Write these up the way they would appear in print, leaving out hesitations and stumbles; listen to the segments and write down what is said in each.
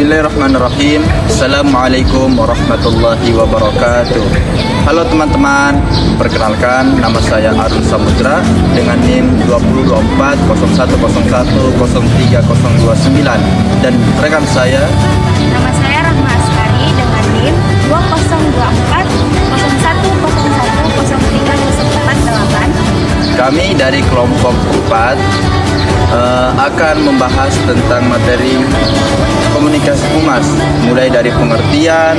Bismillahirrahmanirrahim. Assalamualaikum warahmatullahi wabarakatuh. Halo teman-teman, perkenalkan nama saya Arun Samudra dengan NIM 202401010329 dan rekan saya. Nama saya Rahma Askari dengan NIM 202401010348. Kami dari kelompok 4 akan membahas tentang materi komunikasi humas, mulai dari pengertian,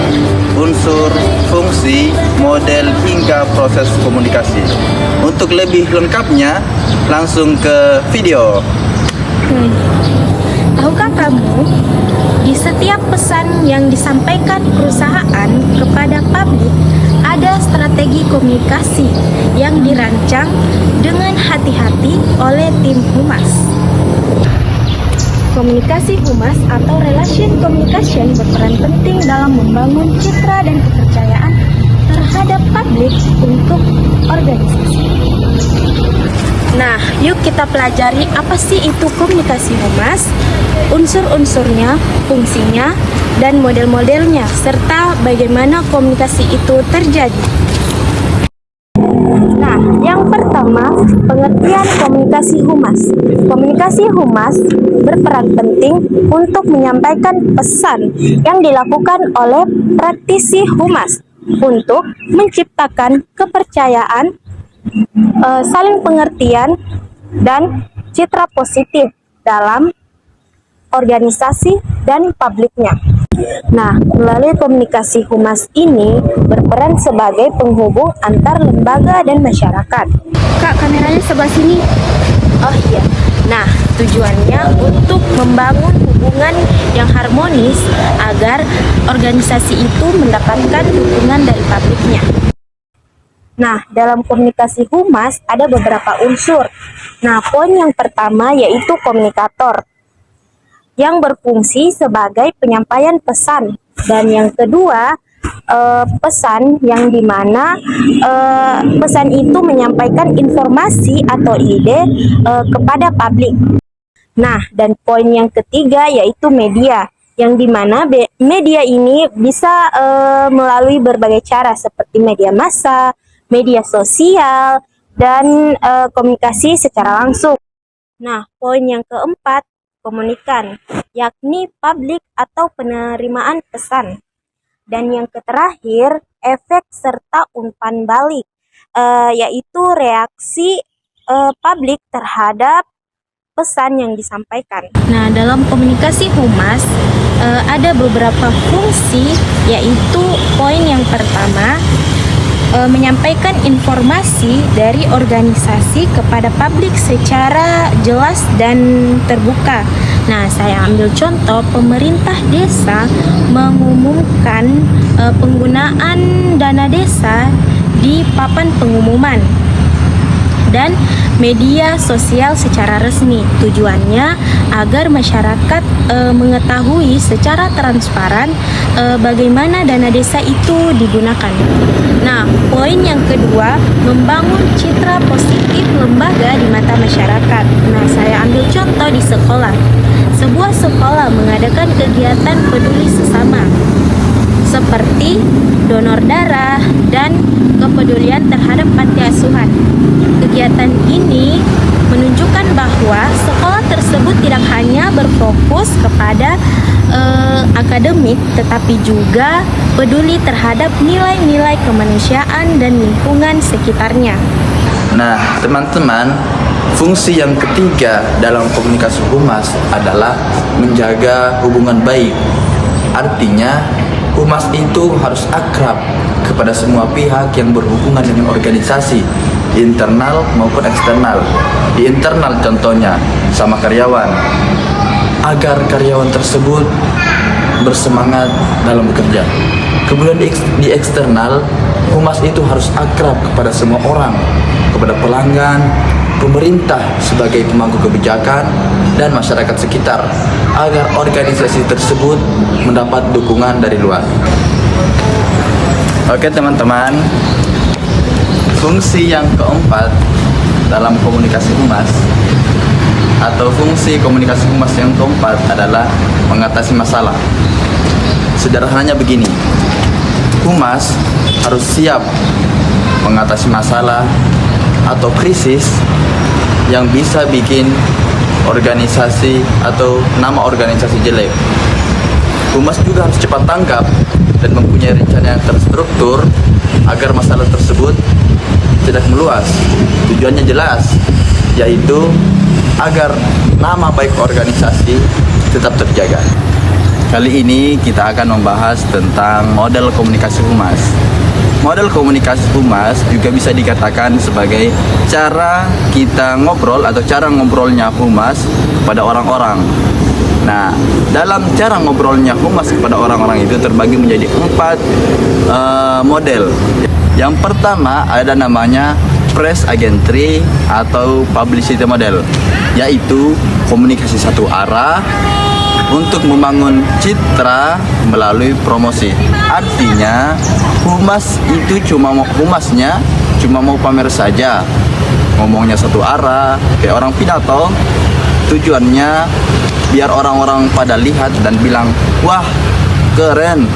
unsur, fungsi, model, hingga proses komunikasi. Untuk lebih lengkapnya, langsung ke video. Tahukah kamu, di setiap pesan yang disampaikan perusahaan kepada publik, ada strategi komunikasi yang dirancang dengan hati-hati oleh tim humas. Komunikasi humas atau relation communication berperan penting dalam membangun citra dan kepercayaan terhadap publik untuk organisasi. Nah, yuk kita pelajari apa sih itu komunikasi humas, unsur-unsurnya, fungsinya, dan model-modelnya, serta bagaimana komunikasi itu terjadi. Nah, yang pertama, pengertian komunikasi humas. Komunikasi humas berperan penting untuk menyampaikan pesan yang dilakukan oleh praktisi humas untuk menciptakan kepercayaan, saling pengertian, dan citra positif dalam organisasi dan publiknya. Nah, melalui komunikasi humas ini berperan sebagai penghubung antar lembaga dan masyarakat. Kak, kameranya sebelah sini. Oh iya. Nah, tujuannya untuk membangun hubungan yang harmonis agar organisasi itu mendapatkan dukungan dari publiknya. Nah, dalam komunikasi humas ada beberapa unsur. Nah, poin yang pertama yaitu komunikator yang berfungsi sebagai penyampaian pesan, dan yang kedua pesan yang dimana pesan itu menyampaikan informasi atau ide kepada publik. Nah, dan poin yang ketiga yaitu media, yang dimana media ini bisa melalui berbagai cara seperti media massa, media sosial, dan komunikasi secara langsung. Nah, poin yang keempat, komunikan, yakni publik atau penerimaan pesan. Dan yang terakhir, efek serta umpan balik, yaitu reaksi publik terhadap pesan yang disampaikan. Nah, dalam komunikasi humas ada beberapa fungsi, yaitu poin yang pertama, menyampaikan informasi dari organisasi kepada publik secara jelas dan terbuka. Nah, saya ambil contoh, pemerintah desa mengumumkan penggunaan dana desa di papan pengumuman dan media sosial secara resmi. Tujuannya agar masyarakat mengetahui secara transparan bagaimana dana desa itu digunakan. Nah, poin yang kedua, membangun citra positif lembaga di mata masyarakat. Nah, saya ambil contoh di sekolah. Sebuah sekolah mengadakan kegiatan peduli sesama seperti donor darah dan kepedulian terhadap panti asuhan. Kegiatan ini menunjukkan bahwa sekolah tersebut tidak hanya berfokus kepada akademik, tetapi juga peduli terhadap nilai-nilai kemanusiaan dan lingkungan sekitarnya. Nah, teman-teman, fungsi yang ketiga dalam komunikasi humas adalah menjaga hubungan baik. Artinya, humas itu harus akrab kepada semua pihak yang berhubungan dengan organisasi, internal maupun eksternal. Di internal contohnya sama karyawan, agar karyawan tersebut bersemangat dalam bekerja. Kemudian di eksternal, humas itu harus akrab kepada semua orang, kepada pelanggan, pemerintah sebagai pemangku kebijakan, dan masyarakat sekitar, agar organisasi tersebut mendapat dukungan dari luar. Oke teman-teman, fungsi yang keempat dalam komunikasi humas atau fungsi komunikasi humas yang keempat adalah mengatasi masalah. Sederhananya begini, humas harus siap mengatasi masalah atau krisis yang bisa bikin organisasi atau nama organisasi jelek. Humas juga harus cepat tanggap dan mempunyai rencana yang terstruktur agar masalah tersebut tidak meluas. Tujuannya jelas, yaitu agar nama baik organisasi tetap terjaga. Kali ini kita akan membahas tentang model komunikasi humas. Model komunikasi humas juga bisa dikatakan sebagai cara kita ngobrol atau cara ngobrolnya humas kepada orang-orang. Nah, dalam cara ngobrolnya humas kepada orang-orang itu terbagi menjadi 4 model. Yang pertama ada namanya press agentry atau publicity model, yaitu komunikasi satu arah untuk membangun citra melalui promosi. Artinya humas itu humasnya cuma mau pamer saja, ngomongnya satu arah kayak orang pidato. Tujuannya biar orang-orang pada lihat dan bilang, wah keren.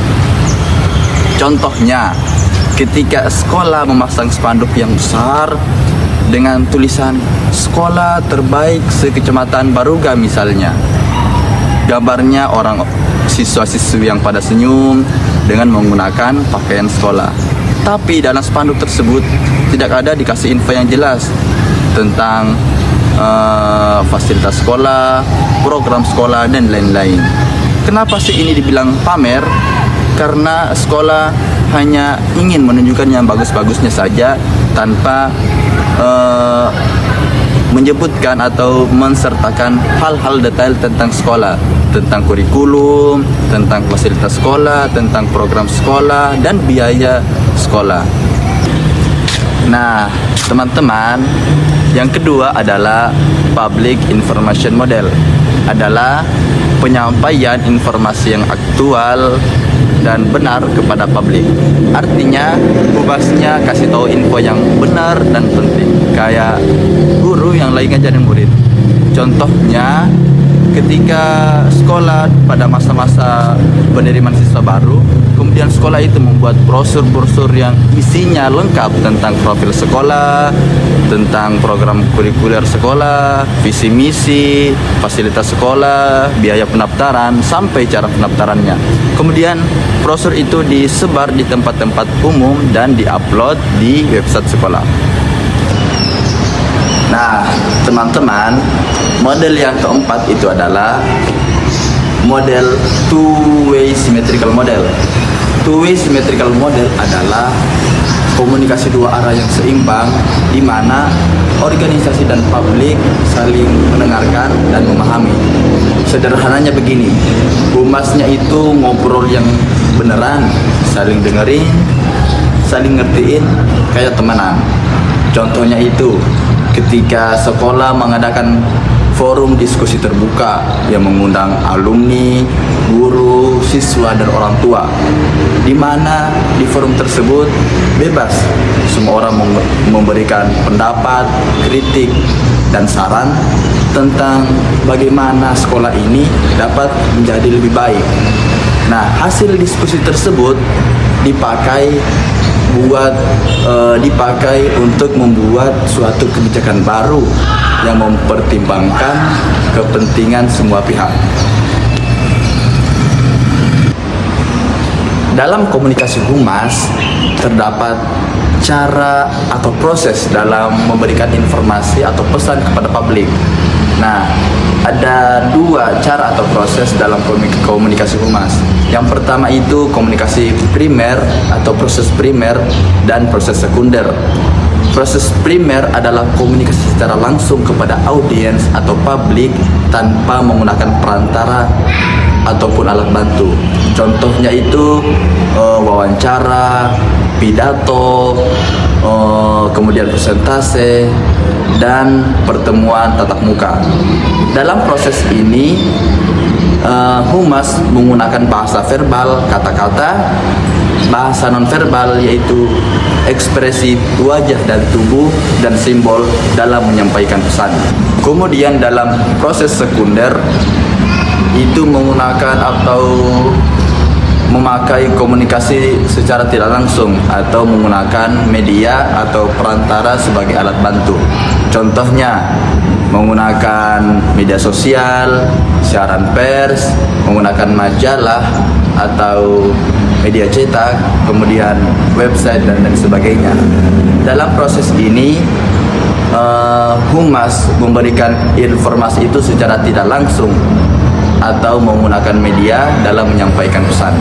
Contohnya ketika sekolah memasang spanduk yang besar dengan tulisan sekolah terbaik sekecamatan Baruga misalnya. Gambarnya orang siswa-siswi yang pada senyum dengan menggunakan pakaian sekolah. Tapi dalam spanduk tersebut tidak ada dikasih info yang jelas tentang fasilitas sekolah, program sekolah, dan lain-lain. Kenapa sih ini dibilang pamer? Karena sekolah hanya ingin menunjukkan yang bagus-bagusnya saja tanpa menyebutkan atau mensertakan hal-hal detail tentang sekolah, tentang kurikulum, tentang fasilitas sekolah, tentang program sekolah, dan biaya sekolah. Nah, teman-teman, yang kedua adalah public information model, adalah penyampaian informasi yang aktual dan benar kepada publik. Artinya humasnya kasih tahu info yang benar dan penting, kayak guru yang lagi ngajarin murid. Contohnya ketika sekolah pada masa-masa penerimaan siswa baru, kemudian sekolah itu membuat brosur-brosur yang isinya lengkap tentang profil sekolah, tentang program kurikuler sekolah, visi misi, fasilitas sekolah, biaya pendaftaran, sampai cara pendaftarannya. Kemudian brosur itu disebar di tempat-tempat umum dan diupload di website sekolah. Nah, teman-teman, model yang keempat itu adalah model two-way symmetrical model. Two-way symmetrical model adalah komunikasi dua arah yang seimbang, di mana organisasi dan publik saling mendengarkan dan memahami. Sederhananya begini, humasnya itu ngobrol yang beneran, saling dengerin, saling ngertiin, kayak temenan. Contohnya itu ketika sekolah mengadakan forum diskusi terbuka yang mengundang alumni, guru, siswa, dan orang tua, di mana di forum tersebut bebas semua orang memberikan pendapat, kritik, dan saran tentang bagaimana sekolah ini dapat menjadi lebih baik. Nah, hasil diskusi tersebut dipakai untuk membuat suatu kebijakan baru yang mempertimbangkan kepentingan semua pihak. Dalam komunikasi humas terdapat cara atau proses dalam memberikan informasi atau pesan kepada publik. Nah, ada dua cara atau proses dalam komunikasi humas. Yang pertama itu komunikasi primer atau proses primer dan proses sekunder. Proses primer adalah komunikasi secara langsung kepada audiens atau publik tanpa menggunakan perantara ataupun alat bantu. Contohnya itu wawancara, pidato, kemudian presentase, dan pertemuan tatap muka. Dalam proses ini humas menggunakan bahasa verbal, kata-kata, bahasa nonverbal yaitu ekspresi wajah dan tubuh, dan simbol dalam menyampaikan pesan. Kemudian dalam proses sekunder itu menggunakan atau memakai komunikasi secara tidak langsung atau menggunakan media atau perantara sebagai alat bantu. Contohnya menggunakan media sosial, siaran pers, menggunakan majalah atau media cetak, kemudian website dan lain sebagainya. Dalam proses ini humas memberikan informasi itu secara tidak langsung atau menggunakan media dalam menyampaikan pesan.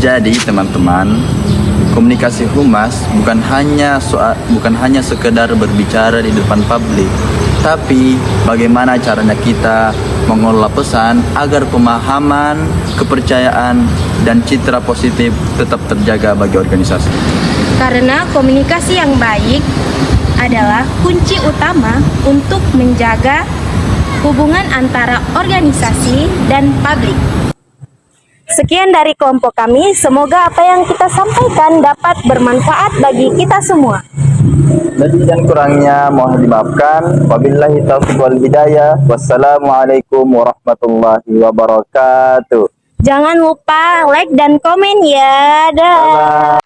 Jadi teman-teman, komunikasi humas bukan hanya sekedar berbicara di depan publik, tapi bagaimana caranya kita mengelola pesan agar pemahaman, kepercayaan, dan citra positif tetap terjaga bagi organisasi. Karena komunikasi yang baik adalah kunci utama untuk menjaga hubungan antara organisasi dan publik. Sekian dari kelompok kami, semoga apa yang kita sampaikan dapat bermanfaat bagi kita semua. Lebih dan kurangnya mohon dimaafkan. Wabillahi taufiq wal hidayah. Wassalamualaikum warahmatullahi wabarakatuh. Jangan lupa like dan komen ya. Dah.